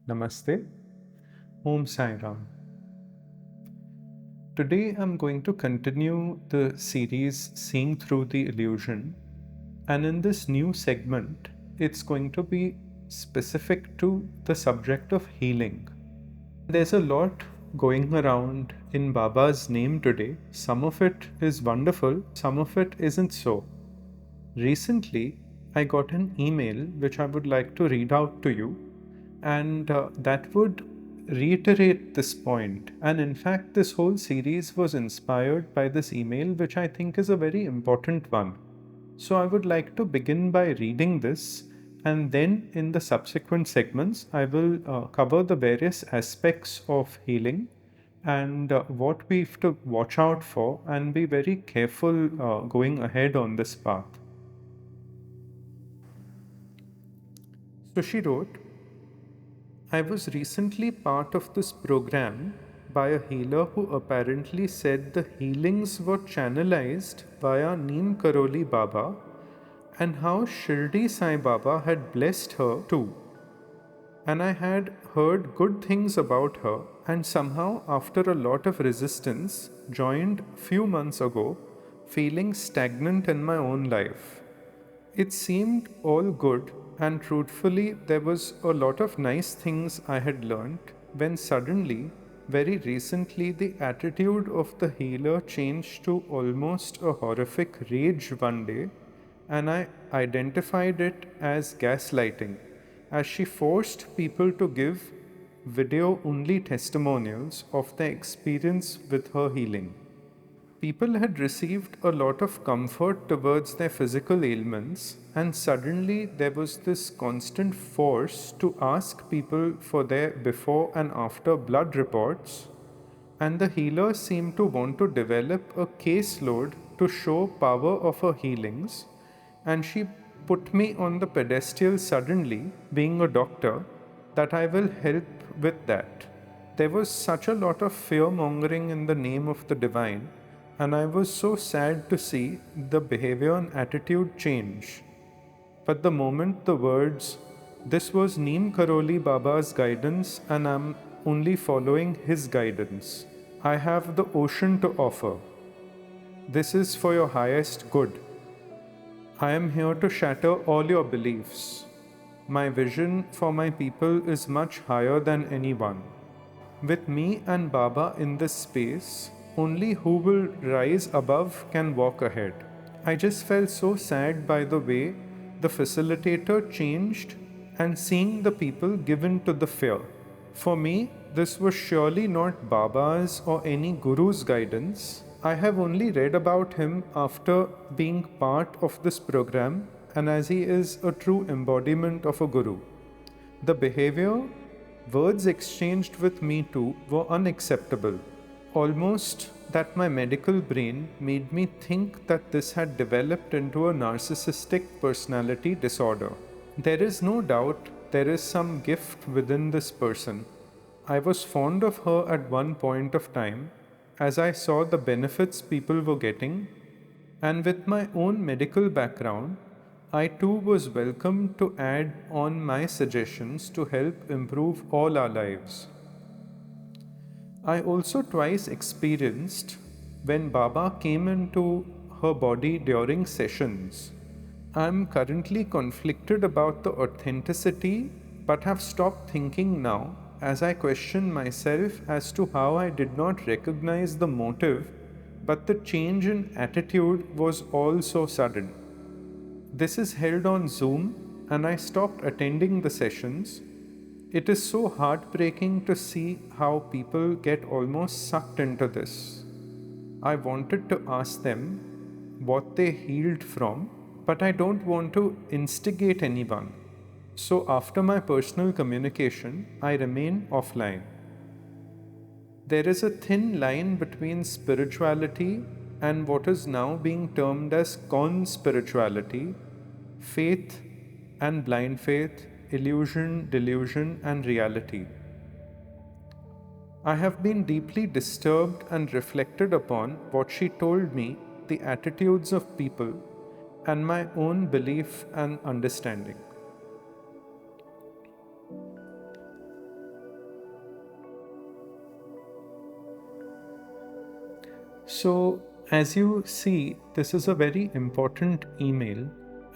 Namaste. Om Sai Ram. Today I'm going to continue the series Seeing Through the Illusion, and in this new segment, it's going to be specific to the subject of healing. There's a lot going around in Baba's name today. Some of it is wonderful, some of it isn't so. Recently, I got an email which I would like to read out to you, and that would reiterate this point. And in fact, this whole series was inspired by this email, which I think is a very important one. So I would like to begin by reading this, and then in the subsequent segments, I will cover the various aspects of healing and what we have to watch out for and be very careful going ahead on this path. So she wrote, I was recently part of this program by a healer who apparently said the healings were channelized via Neem Karoli Baba and how Shirdi Sai Baba had blessed her too. And I had heard good things about her and somehow after a lot of resistance joined few months ago feeling stagnant in my own life. It seemed all good, and truthfully, there was a lot of nice things I had learnt when suddenly, very recently, the attitude of the healer changed to almost a horrific rage one day, and I identified it as gaslighting, as she forced people to give video only testimonials of their experience with her healing. People had received a lot of comfort towards their physical ailments, and suddenly there was this constant force to ask people for their before and after blood reports, and the healer seemed to want to develop a caseload to show power of her healings, and she put me on the pedestal suddenly, being a doctor, that I will help with that. There was such a lot of fear mongering in the name of the divine, and I was so sad to see the behavior and attitude change. But the moment the words, this was Neem Karoli Baba's guidance, and I'm only following his guidance. I have the ocean to offer. This is for your highest good. I am here to shatter all your beliefs. My vision for my people is much higher than anyone. With me and Baba in this space, only who will rise above can walk ahead. I just felt so sad by the way the facilitator changed and seeing the people given to the fear. For me, this was surely not Baba's or any Guru's guidance. I have only read about him after being part of this program and as he is a true embodiment of a Guru. The behavior, words exchanged with me too were unacceptable. Almost that my medical brain made me think that this had developed into a narcissistic personality disorder. There is no doubt there is some gift within this person. I was fond of her at one point of time as I saw the benefits people were getting, and with my own medical background, I too was welcome to add on my suggestions to help improve all our lives. I also twice experienced when Baba came into her body during sessions. I am currently conflicted about the authenticity but have stopped thinking now as I question myself as to how I did not recognize the motive, but the change in attitude was all so sudden. This is held on Zoom and I stopped attending the sessions. It is so heartbreaking to see how people get almost sucked into this. I wanted to ask them what they healed from, but I don't want to instigate anyone. So, after my personal communication, I remain offline. There is a thin line between spirituality and what is now being termed as conspirituality, faith and blind faith, illusion, delusion, and reality. I have been deeply disturbed and reflected upon what she told me, the attitudes of people, and my own belief and understanding. So, as you see, this is a very important email,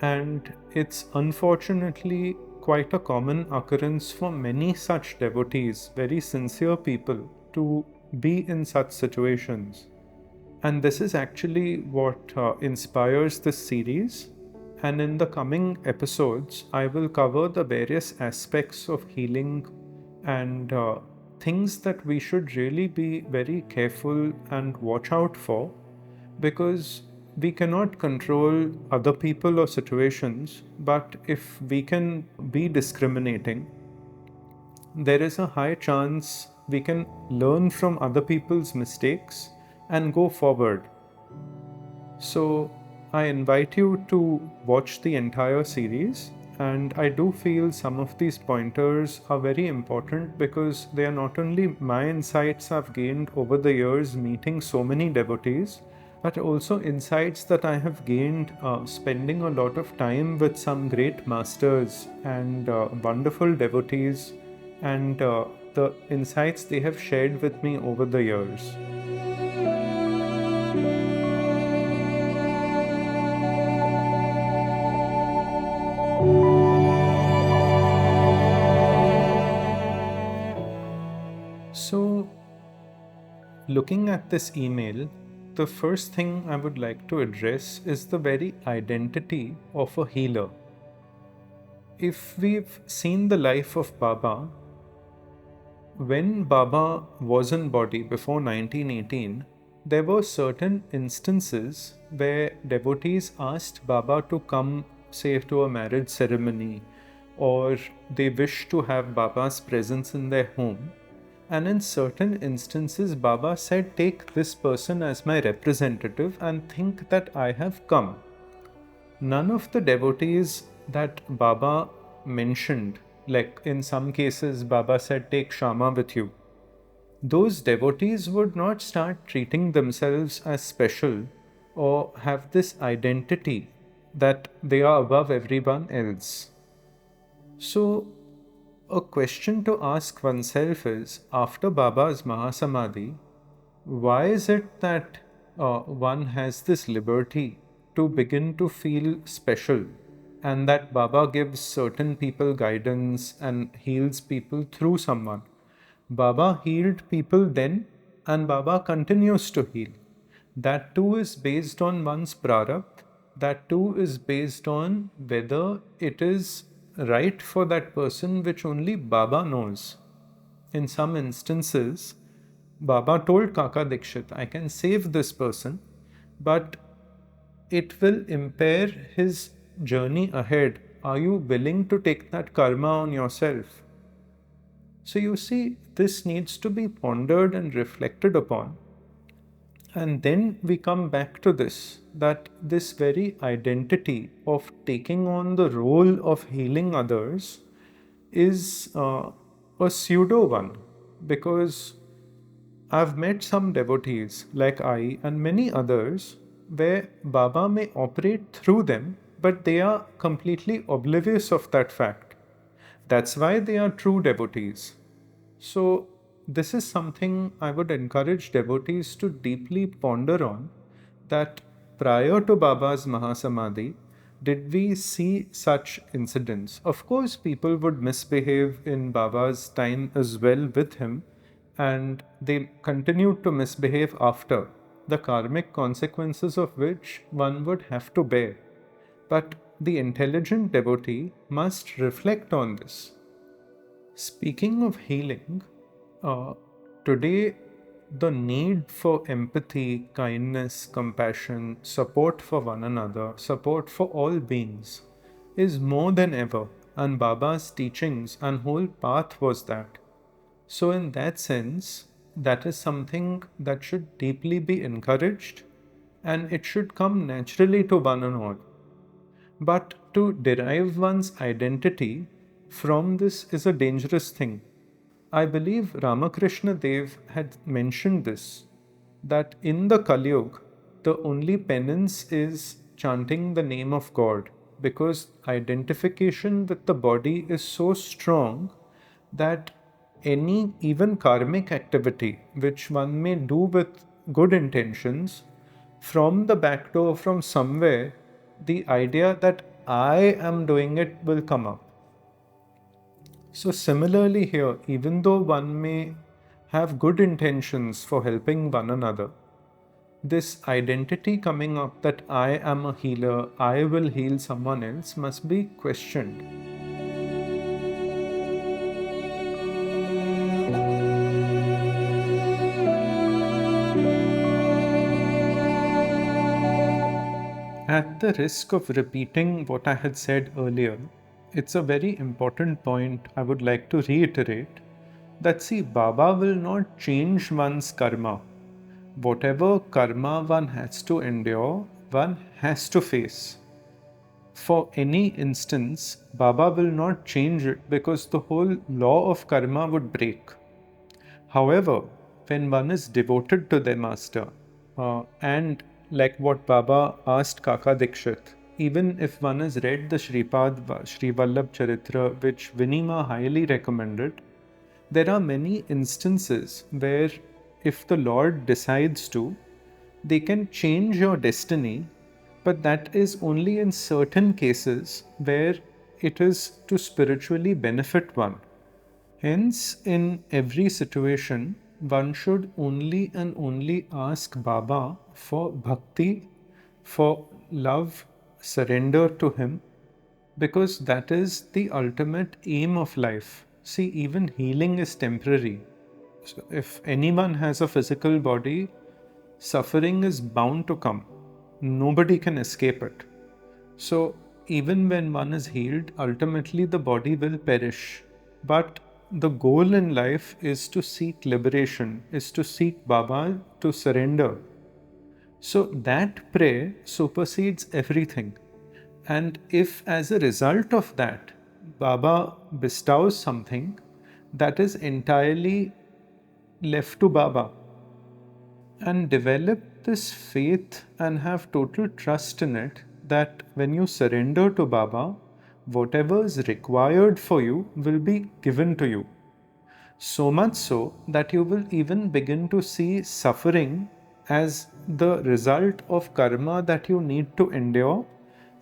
and it's unfortunately quite a common occurrence for many such devotees, very sincere people, to be in such situations. And this is actually what inspires this series. And in the coming episodes, I will cover the various aspects of healing and things that we should really be very careful and watch out for, because we cannot control other people or situations, but if we can be discriminating, there is a high chance we can learn from other people's mistakes and go forward. So, I invite you to watch the entire series, and I do feel some of these pointers are very important because they are not only my insights I've gained over the years meeting so many devotees, but also insights that I have gained spending a lot of time with some great masters and wonderful devotees, and the insights they have shared with me over the years. So, looking at this email, the first thing I would like to address is the very identity of a healer. If we've seen the life of Baba, when Baba was in body before 1918, there were certain instances where devotees asked Baba to come, say, to a marriage ceremony, or they wished to have Baba's presence in their home. And in certain instances, Baba said, "Take this person as my representative and think that I have come." None of the devotees that Baba mentioned, like in some cases, Baba said, "Take Shama with you." Those devotees would not start treating themselves as special or have this identity that they are above everyone else. So, a question to ask oneself is, after Baba's Mahasamadhi, why is it that one has this liberty to begin to feel special, and that Baba gives certain people guidance and heals people through someone? Baba healed people then, and Baba continues to heal. That too is based on one's prarabdha. That too is based on whether it is right for that person, which only Baba knows. In some instances, Baba told Kaka Dikshit, "I can save this person, but it will impair his journey ahead. Are you willing to take that karma on yourself?" So you see, this needs to be pondered and reflected upon. And then we come back to this, that this very identity of taking on the role of healing others is a pseudo one, because I've met some devotees like I and many others where Baba may operate through them, but they are completely oblivious of that fact. That's why they are true devotees. So, this is something I would encourage devotees to deeply ponder on, that prior to Baba's Mahasamadhi, did we see such incidents? Of course, people would misbehave in Baba's time as well with him, and they continued to misbehave after, the karmic consequences of which one would have to bear. But the intelligent devotee must reflect on this. Speaking of healing, uh, today the need for empathy, kindness, compassion, support for one another, support for all beings is more than ever, and Baba's teachings and whole path was that. So, in that sense, that is something that should deeply be encouraged, and it should come naturally to one and all. But to derive one's identity from this is a dangerous thing. I believe Ramakrishna Dev had mentioned this, that in the Kali Yuga, the only penance is chanting the name of God, because identification with the body is so strong that any even karmic activity which one may do with good intentions, from the back door, from somewhere, the idea that I am doing it will come up. So, similarly, here, even though one may have good intentions for helping one another, this identity coming up that I am a healer, I will heal someone else, must be questioned. At the risk of repeating what I had said earlier, it's a very important point I would like to reiterate that see, Baba will not change one's karma. Whatever karma one has to endure, one has to face. For any instance, Baba will not change it because the whole law of karma would break. However, when one is devoted to their master, and like what Baba asked Kaka Dikshit, even if one has read the Sri Vallabh Charitra, which Vinima highly recommended, there are many instances where if the Lord decides to, they can change your destiny, but that is only in certain cases where it is to spiritually benefit one. Hence, in every situation, one should only and only ask Baba for bhakti, for love, surrender to Him, because that is the ultimate aim of life. See, even healing is temporary. So if anyone has a physical body, suffering is bound to come. Nobody can escape it. So, even when one is healed, ultimately the body will perish. But the goal in life is to seek liberation, is to seek Baba, to surrender. So, that prayer supersedes everything. And if, as a result of that, Baba bestows something, that is entirely left to Baba. And develop this faith and have total trust in it that when you surrender to Baba, whatever is required for you will be given to you. So much so that you will even begin to see suffering as the result of karma that you need to endure,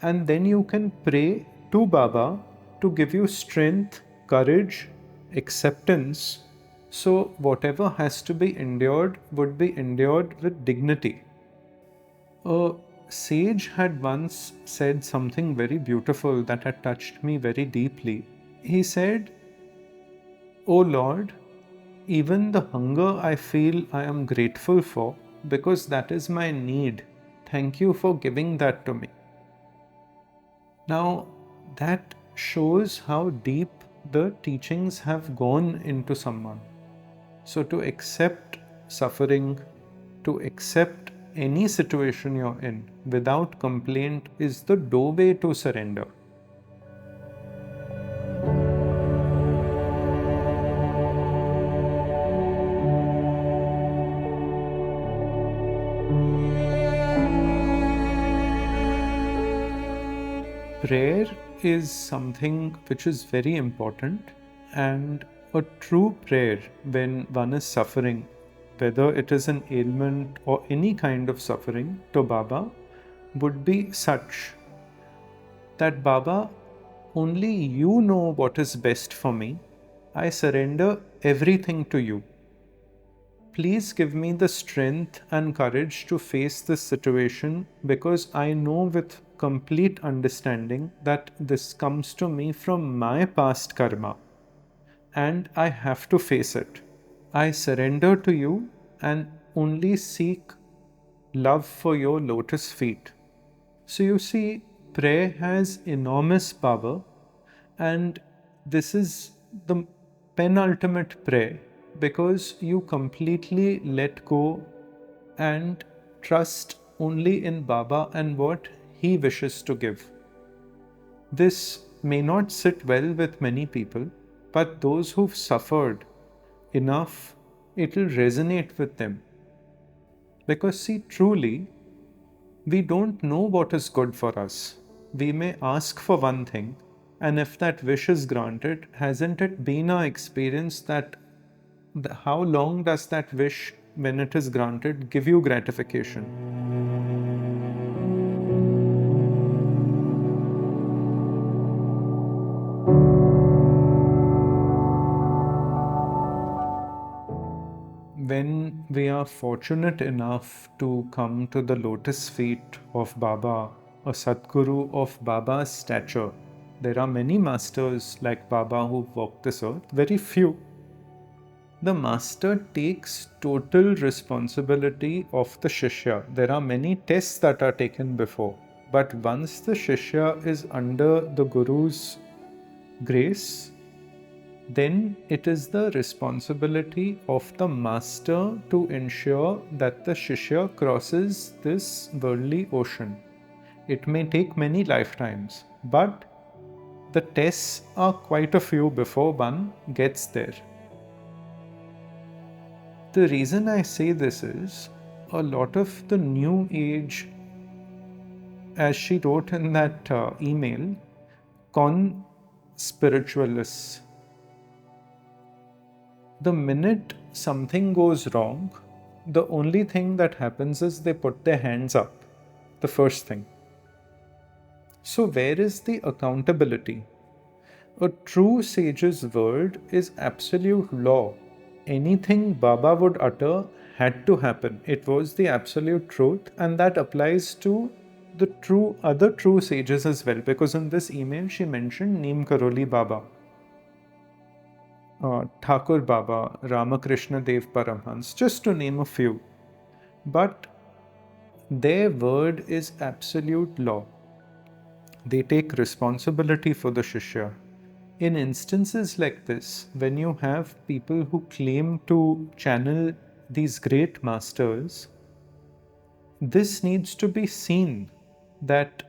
and then you can pray to Baba to give you strength, courage, acceptance, so whatever has to be endured would be endured with dignity. A sage had once said something very beautiful that had touched me very deeply. He said, "O Lord, even the hunger I feel I am grateful for because that is my need. Thank you for giving that to me." Now, that shows how deep the teachings have gone into someone. So, to accept suffering, to accept any situation you're in without complaint is the doorway to surrender. Prayer is something which is very important, and a true prayer when one is suffering, whether it is an ailment or any kind of suffering, to Baba would be such that Baba, only you know what is best for me. I surrender everything to you. Please give me the strength and courage to face this situation because I know with complete understanding that this comes to me from my past karma and I have to face it. I surrender to you and only seek love for your lotus feet. So you see, prayer has enormous power, and this is the penultimate prayer because you completely let go and trust only in Baba and what he wishes to give. This may not sit well with many people, but those who've suffered enough, it will resonate with them. Because, see, truly, we don't know what is good for us. We may ask for one thing, and if that wish is granted, hasn't it been our experience that how long does that wish when it is granted, give you gratification. When we are fortunate enough to come to the lotus feet of Baba, a Satguru of Baba's stature, there are many masters like Baba who walk this earth, very few. The master takes total responsibility of the Shishya. There are many tests that are taken before, but once the Shishya is under the Guru's grace, then it is the responsibility of the master to ensure that the Shishya crosses this worldly ocean. It may take many lifetimes, but the tests are quite a few before one gets there. The reason I say this is a lot of the new age, as she wrote in that email, spiritualists. The minute something goes wrong, the only thing that happens is they put their hands up. The first thing. So, where is the accountability? A true sage's word is absolute law. Anything Baba would utter had to happen. It was the absolute truth, and that applies to the other true sages as well. Because in this email, she mentioned Neem Karoli Baba, Thakur Baba, Ramakrishna Dev Paramhans, just to name a few. But their word is absolute law. They take responsibility for the Shishya. In instances like this, when you have people who claim to channel these great masters, this needs to be seen that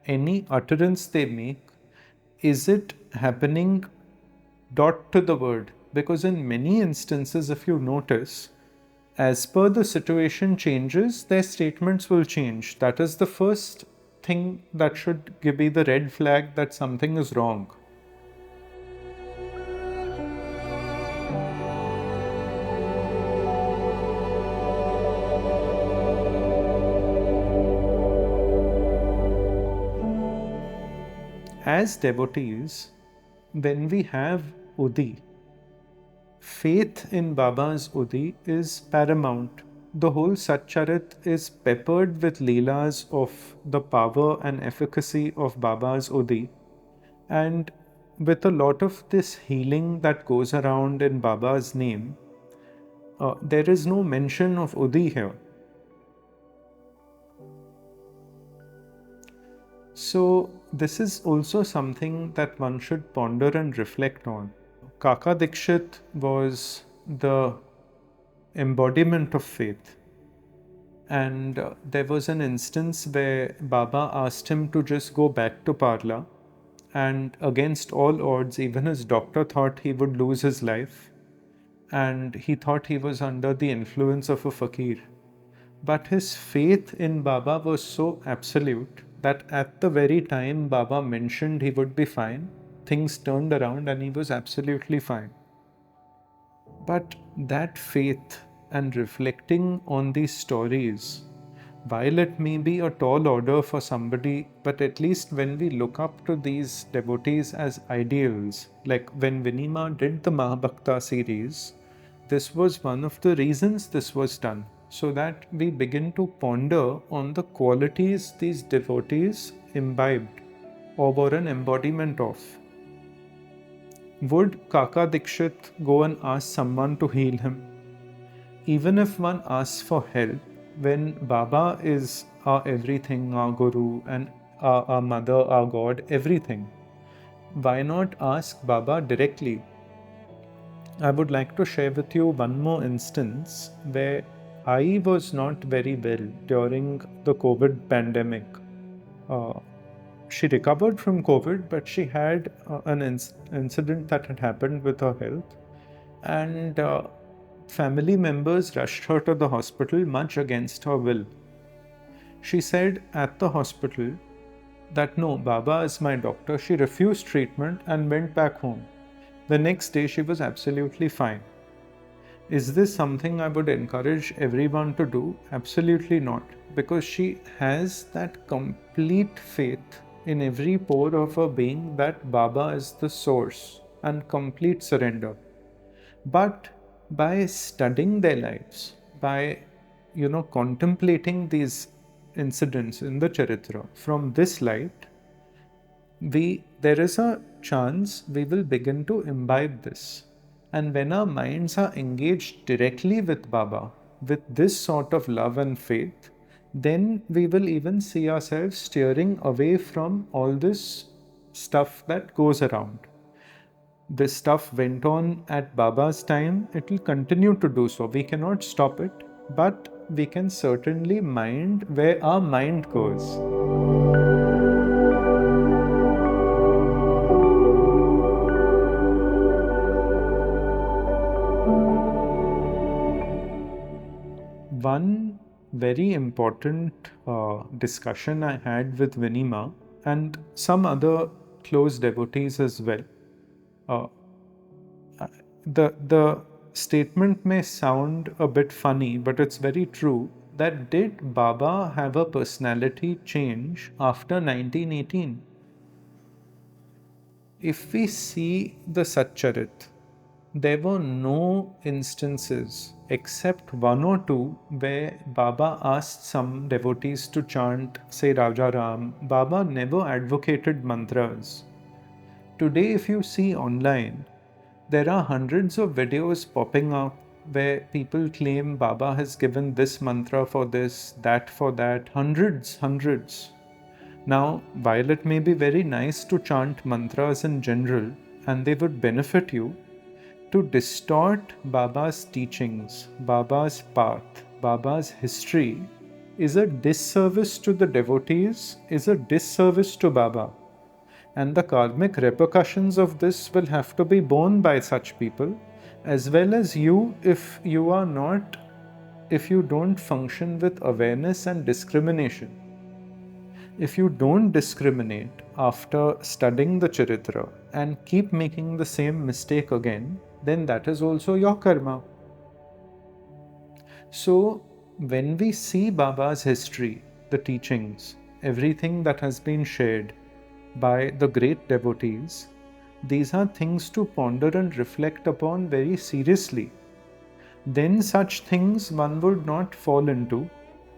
any utterance they make, is it happening dot to the word? Because in many instances, if you notice, as per the situation changes, their statements will change. That is the first thing that should be the red flag that something is wrong. As devotees, when we have Udi, faith in Baba's Udi is paramount. The whole Satcharit is peppered with leelas of the power and efficacy of Baba's Udi. And with a lot of this healing that goes around in Baba's name, there is no mention of Udi here. So, this is also something that one should ponder and reflect on. Kaka Dikshit was the embodiment of faith. And there was an instance where Baba asked him to just go back to Parla, and against all odds, even his doctor thought he would lose his life, and he thought he was under the influence of a fakir. But his faith in Baba was so absolute that at the very time Baba mentioned he would be fine, things turned around and he was absolutely fine. But that faith and reflecting on these stories, while it may be a tall order for somebody, but at least when we look up to these devotees as ideals, like when Vinima did the Mahabhakta series, this was one of the reasons this was done, so that we begin to ponder on the qualities these devotees imbibed or were an embodiment of. Would Kaka Dikshit go and ask someone to heal him? Even if one asks for help, when Baba is our everything, our Guru, and our mother, our God, everything, why not ask Baba directly? I would like to share with you one more instance where I was not very well during the COVID pandemic. She recovered from COVID, but she had an incident that had happened with her health, and family members rushed her to the hospital much against her will. She said at the hospital that no, Baba is my doctor. She refused treatment and went back home. The next day she was absolutely fine. Is this something I would encourage everyone to do? Absolutely not, because she has that complete faith in every pore of her being that Baba is the source and complete surrender. But by studying their lives, by contemplating these incidents in the Charitra from this light, there is a chance we will begin to imbibe this. And when our minds are engaged directly with Baba, with this sort of love and faith, then we will even see ourselves steering away from all this stuff that goes around. This stuff went on at Baba's time, it will continue to do so. We cannot stop it, but we can certainly mind where our mind goes. One very important discussion I had with Vinima and some other close devotees as well. Uh, the statement may sound a bit funny, but it's very true. That did Baba have a personality change after 1918? If we see the Satcharit, there were no instances except one or two where Baba asked some devotees to chant, say Raja Ram. Baba never advocated mantras. Today, if you see online, there are hundreds of videos popping up where people claim Baba has given this mantra for this, that for that. Hundreds, hundreds. Now, while it may be very nice to chant mantras in general, and they would benefit you, to distort Baba's teachings, Baba's path, Baba's history is a disservice to the devotees, is a disservice to Baba. And the karmic repercussions of this will have to be borne by such people, as well as you if you don't function with awareness and discrimination. If you don't discriminate after studying the Charitra and keep making the same mistake again, then that is also your karma. So, when we see Baba's history, the teachings, everything that has been shared by the great devotees, these are things to ponder and reflect upon very seriously. Then such things one would not fall into.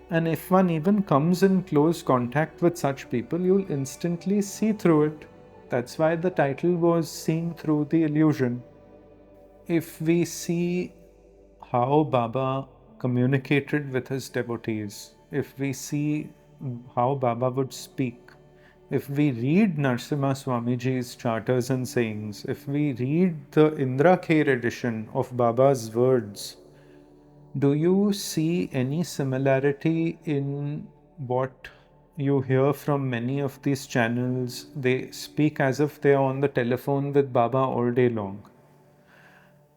And if one even comes in close contact with such people, you'll instantly see through it. That's why the title was Seeing Through the Illusion. If we see how Baba communicated with his devotees, if we see how Baba would speak, if we read Narasimha Swamiji's charters and sayings, if we read the Indra Kher edition of Baba's words, do you see any similarity in what you hear from many of these channels? They speak as if they are on the telephone with Baba all day long.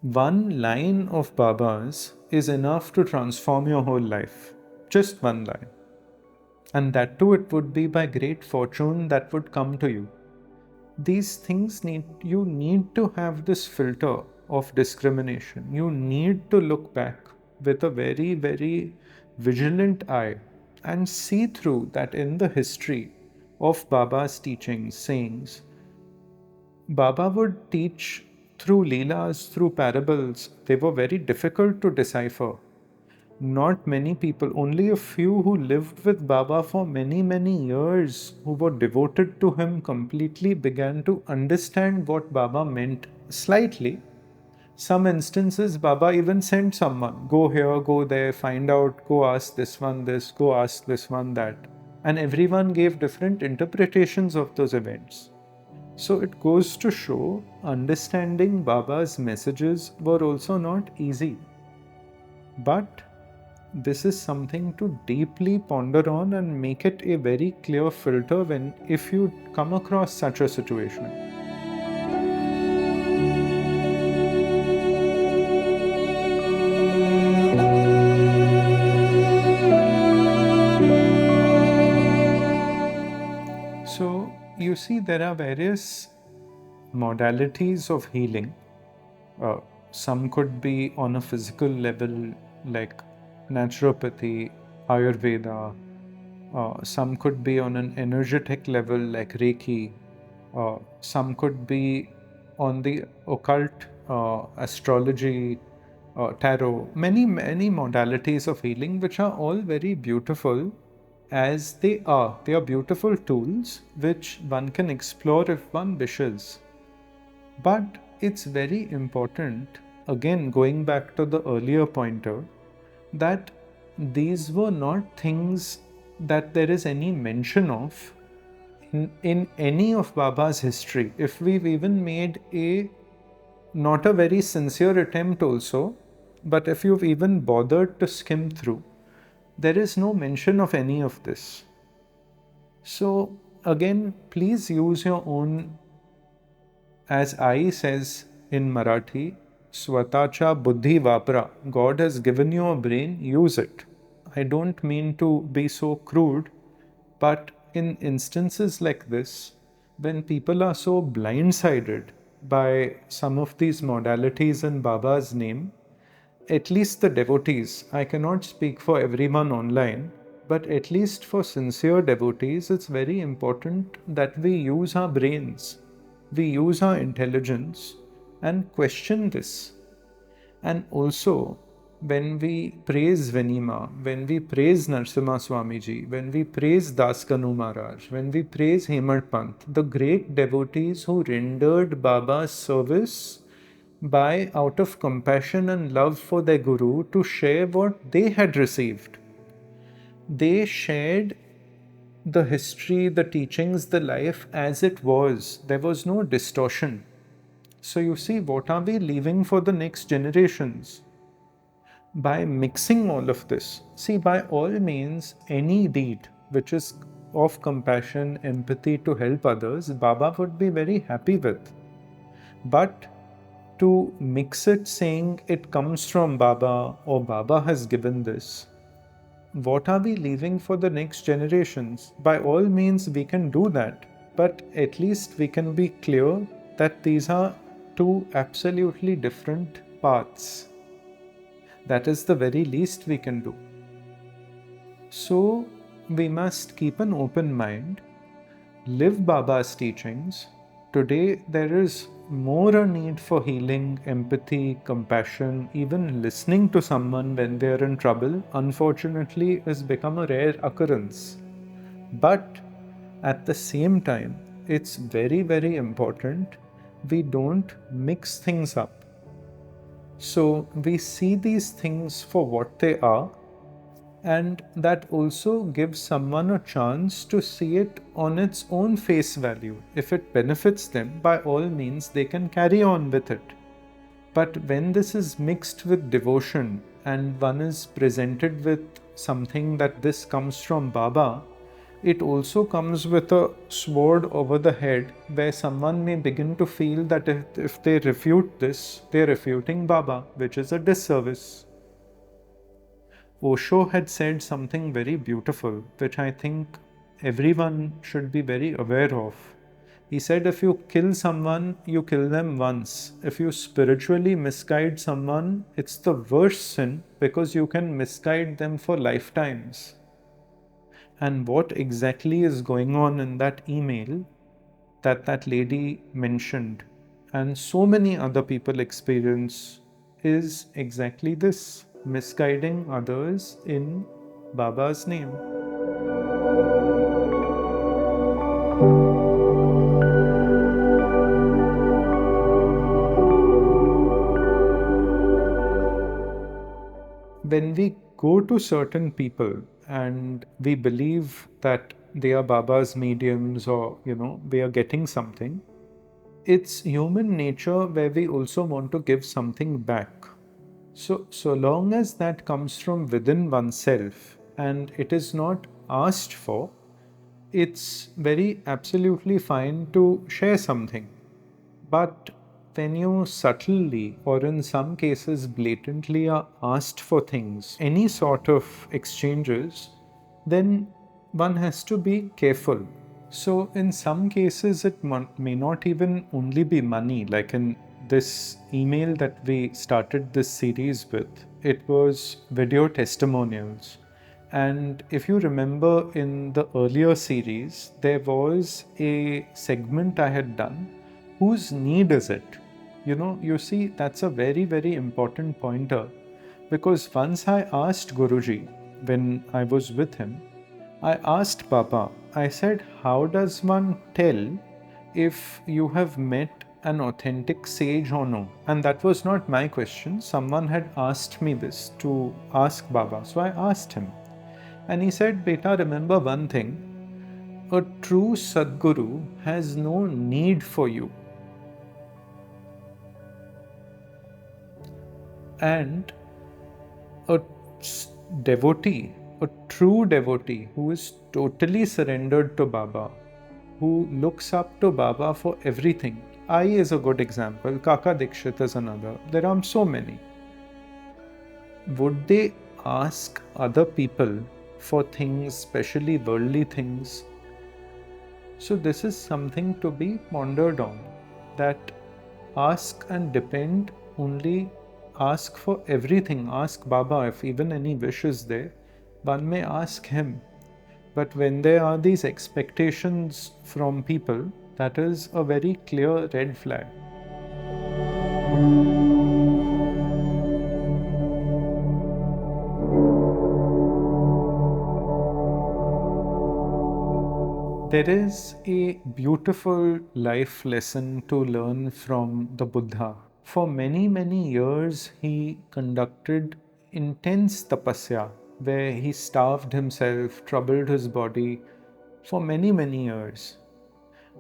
One line of Baba's is enough to transform your whole life. Just one line. And that too, it would be by great fortune that would come to you. These things you need to have this filter of discrimination. You need to look back with a very, very vigilant eye and see through that in the history of Baba's teachings, sayings, Baba would teach through leelas, through parables. They were very difficult to decipher. Not many people, only a few who lived with Baba for many, many years, who were devoted to him completely, began to understand what Baba meant slightly. Some instances, Baba even sent someone, go here, go there, find out, go ask this one this, go ask this one that. And everyone gave different interpretations of those events. So it goes to show understanding Baba's messages were also not easy. But this is something to deeply ponder on and make it a very clear filter if you come across such a situation. So you see, there are various modalities of healing. some could be on a physical level, like naturopathy, Ayurveda. Some could be on an energetic level, like Reiki. Some could be on the occult, astrology, tarot. Many modalities of healing, which are all very beautiful as they are. They are beautiful tools which one can explore if one wishes. But it's very important, again, going back to the earlier pointer, that these were not things that there is any mention of in any of Baba's history. If we've even made a not a very sincere attempt, also, but if you've even bothered to skim through, there is no mention of any of this. So, again, please use your own, as Ai says in Marathi, Swatacha Buddhi Vapra. God has given you a brain, use it. I don't mean to be so crude, but in instances like this, when people are so blindsided by some of these modalities in Baba's name, at least the devotees, I cannot speak for everyone online, but at least for sincere devotees, it's very important that we use our brains, we use our intelligence and question this. And also, when we praise Venima, when we praise Narsimha Swamiji, when we praise Das Kanu Maharaj, when we praise Hemad Pant, the great devotees who rendered Baba's service by out of compassion and love for their Guru to share what they had received. They shared the history, the teachings, the life as it was. There was no distortion. So you see, what are we leaving for the next generations? By mixing all of this, see, by all means, any deed which is of compassion, empathy to help others, Baba would be very happy with. But to mix it saying it comes from Baba or Baba has given this, what are we leaving for the next generations? By all means, we can do that, but at least we can be clear that these are two absolutely different paths. That is the very least we can do. So, we must keep an open mind, live Baba's teachings. Today, there is more a need for healing, empathy, compassion, even listening to someone when they are in trouble, unfortunately, has become a rare occurrence. But at the same time, it's very, very important we don't mix things up. So we see these things for what they are, and that also gives someone a chance to see it on its own face value. If it benefits them, by all means, they can carry on with it. But when this is mixed with devotion and one is presented with something that this comes from Baba, it also comes with a sword over the head where someone may begin to feel that if they refute this, they're refuting Baba, which is a disservice. Osho had said something very beautiful, which I think everyone should be very aware of. He said, if you kill someone, you kill them once. If you spiritually misguide someone, it's the worst sin because you can misguide them for lifetimes. And what exactly is going on in that email that lady mentioned, and so many other people experience, is exactly this: misguiding others in Baba's name. When we go to certain people and we believe that they are Baba's mediums, or we are getting something, it's human nature where we also want to give something back. So long as that comes from within oneself and it is not asked for, it's very absolutely fine to share something. But when you subtly, or in some cases blatantly, are asked for things, any sort of exchanges, then one has to be careful. So, in some cases, it may not even only be money, like in this email that we started this series with. It was video testimonials. And if you remember in the earlier series, there was a segment I had done, whose need is it? You see, that's a very, very important pointer, because once I asked Guruji, when I was with him, I asked Baba, I said, how does one tell if you have met an authentic sage or no? And that was not my question. Someone had asked me this to ask Baba. So I asked him. And he said, Beta, remember one thing. A true Sadguru has no need for you. And a devotee, a true devotee who is totally surrendered to Baba, who looks up to Baba for everything. I is a good example, Kaka Dikshit is another. There are so many. Would they ask other people for things, especially worldly things? So this is something to be pondered on, that ask and depend only, ask for everything, ask Baba if even any wish is there, one may ask him. But when there are these expectations from people, that is a very clear red flag. There is a beautiful life lesson to learn from the Buddha. For many, many years, he conducted intense tapasya, where he starved himself, troubled his body for many, many years.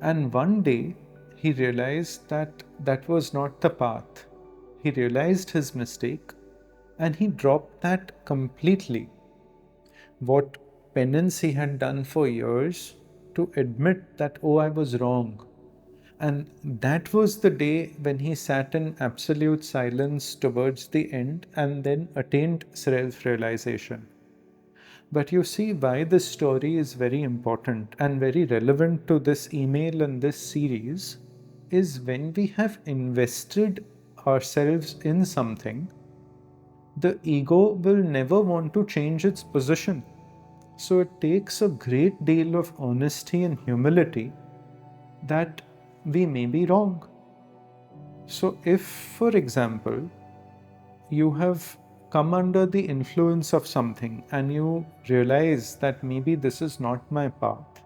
And one day, he realized that that was not the path. He realized his mistake and he dropped that completely. What penance he had done for years, to admit that, oh, I was wrong. And that was the day when he sat in absolute silence towards the end and then attained self-realization. But you see why this story is very important and very relevant to this email and this series is when we have invested ourselves in something, the ego will never want to change its position. So it takes a great deal of honesty and humility that we may be wrong. So if, for example, you have come under the influence of something and you realize that maybe this is not my path,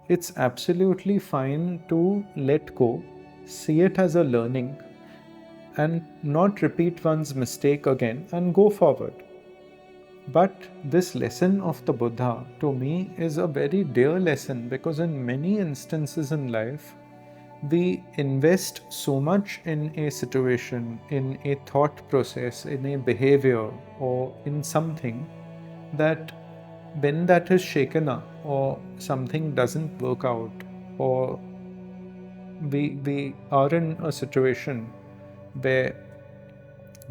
it's absolutely fine to let go, see it as a learning, and not repeat one's mistake again and go forward. But this lesson of the Buddha to me is a very dear lesson, because in many instances in life, we invest so much in a situation, in a thought process, in a behavior, or in something, that when that is shaken up or something doesn't work out, or we are in a situation where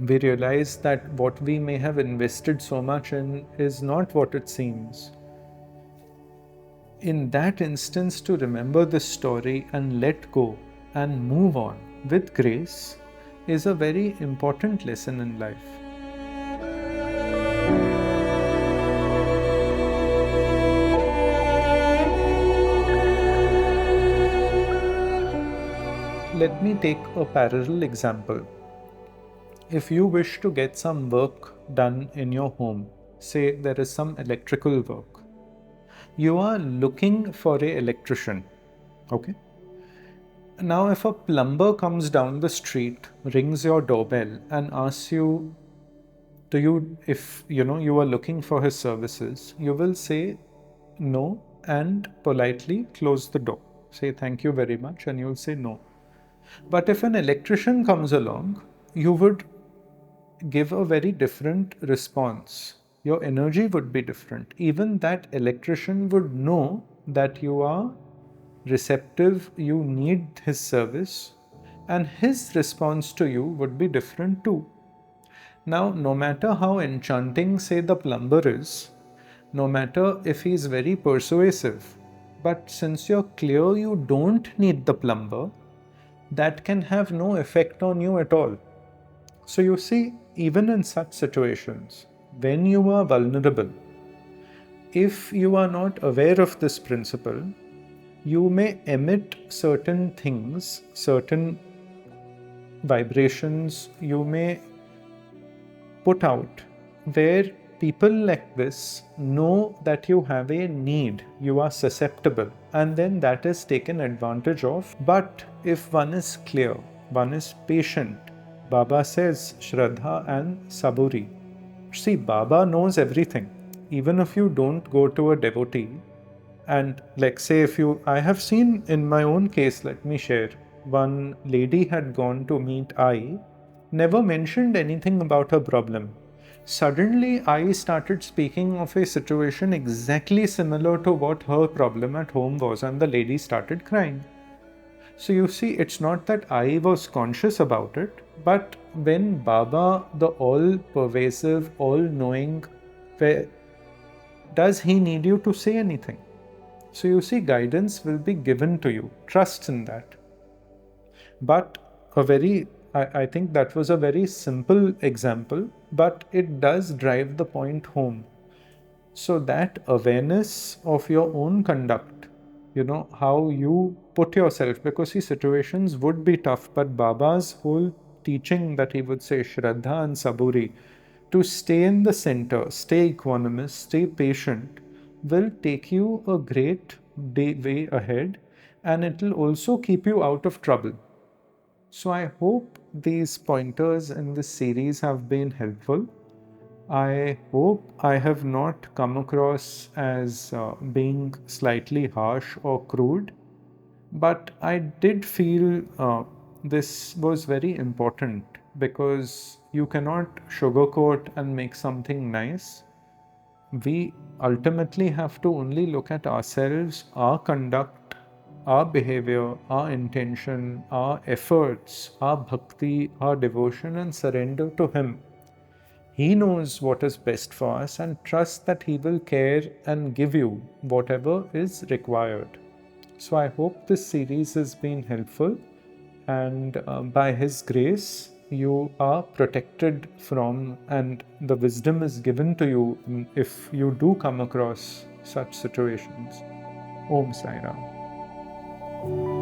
we realize that what we may have invested so much in is not what it seems. In that instance, to remember this story and let go and move on with grace is a very important lesson in life. Let me take a parallel example. If you wish to get some work done in your home, say there is some electrical work, you are looking for an electrician, okay? Now, if a plumber comes down the street, rings your doorbell and asks you, if you are looking for his services, you will say no and politely close the door. Say thank you very much and you'll say no. But if an electrician comes along, you would give a very different response. Your energy would be different. Even that electrician would know that you are receptive, you need his service, and his response to you would be different too. Now, no matter how enchanting, say, the plumber is, no matter if he is very persuasive, but since you're clear you don't need the plumber, that can have no effect on you at all. So you see, even in such situations, when you are vulnerable, if you are not aware of this principle, you may emit certain things, certain vibrations you may put out where people like this know that you have a need, you are susceptible, and then that is taken advantage of. But if one is clear, one is patient, Baba says Shraddha and Saburi. See, Baba knows everything. Even if you don't go to a devotee, and like say if you, I have seen in my own case, let me share. One lady had gone to meet I, never mentioned anything about her problem. Suddenly, I started speaking of a situation exactly similar to what her problem at home was, and the lady started crying. So, you see, it's not that I was conscious about it, but when Baba, the all pervasive, all knowing, does he need you to say anything? So, you see, guidance will be given to you. Trust in that. But I think that was a very simple example, but it does drive the point home. So that awareness of your own conduct, how you put yourself, because see, situations would be tough, but Baba's whole teaching that he would say, Shraddha and Saburi, to stay in the center, stay equanimous, stay patient, will take you a great way ahead, and it will also keep you out of trouble. So I hope these pointers in this series have been helpful. I hope I have not come across as being slightly harsh or crude, but I did feel this was very important because you cannot sugarcoat and make something nice. We ultimately have to only look at ourselves, our conduct, our behavior, our intention, our efforts, our bhakti, our devotion, and surrender to Him. He knows what is best for us, and trust that He will care and give you whatever is required. So, I hope this series has been helpful, and by His grace, you are protected from, and the wisdom is given to you if you do come across such situations. Om Sai Ram.